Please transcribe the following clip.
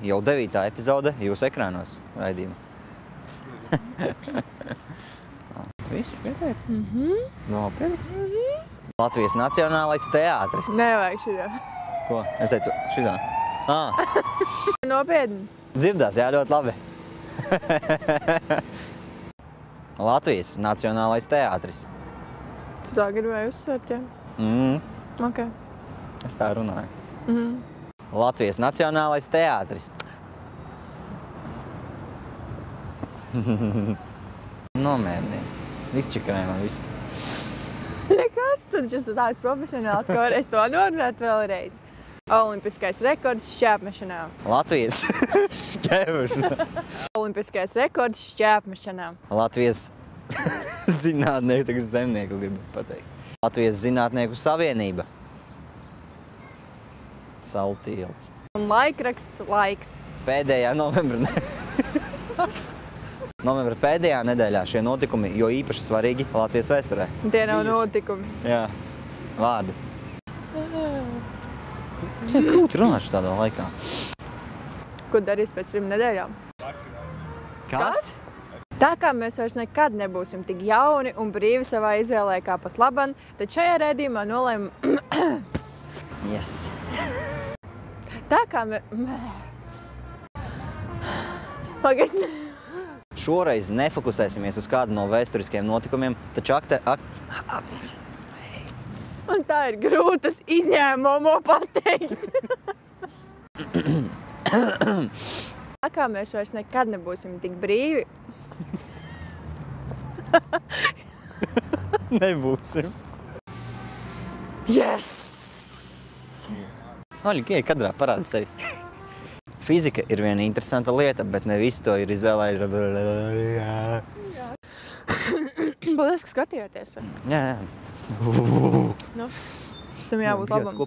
jau 9. epizode jūsu ekrānos raidījuma. Viss pietiek? Vēl pietiks? Latvijas Nacionālais teātris. Nevajag šitā. Ko? Es teicu šitā. Nopietni. Dzirdās, jā, ļoti labi. Latvijas Nacionālais teātris. Tu tā gribēji uzsvērt, jā? Ok. Es tā runāju. Latvijas Nacionālais teātris. Nomērnies. Izčakarēja man visu. Nekas, tad tas ir tāds profesionāls, ka varēs to norunāt vēlreiz. Olimpiskais rekords šķēpmešanā. Latvijas šķēpmešanā. Olimpiskais rekords šķēpmešanā. Latvijas zinātnieku, tagad zemnieku gribu pateikt. Latvijas Zinātnieku savienība. Saltilts. Un laikraksts laiks. Pēdējā novembra Novembra pēdējā nedēļā šie notikumi, jo īpaši svarīgi Latvijas vēsturē. Tie nav notikumi. Jā, vārdi. Kā grūti runāšu tādā laikā? Ko darīs pēc 3 nedēļām? Kas? Tā kā mēs vairs nekad nebūsim tik jauni un brīvi savā izvēlē kā pat laban, tad šajā raidījumā nolēmu... Yes. Tā kā Pagaidzi. Šoreiz nefokusēsimies uz kādu no vēsturiskiem notikumiem, taču Un tā ir grūtas izņēmumu pateikt. Tā kā mēs vairs nekad nebūsim tik brīvi. Nebūsim. Yes! Oļi, kadrā parāda sevi. Fizika ir viena interesanta lieta, bet ne visi to ir izvēlējuši. Paldies, ka skatījāties. Jā. Nu, tam jābūt labam.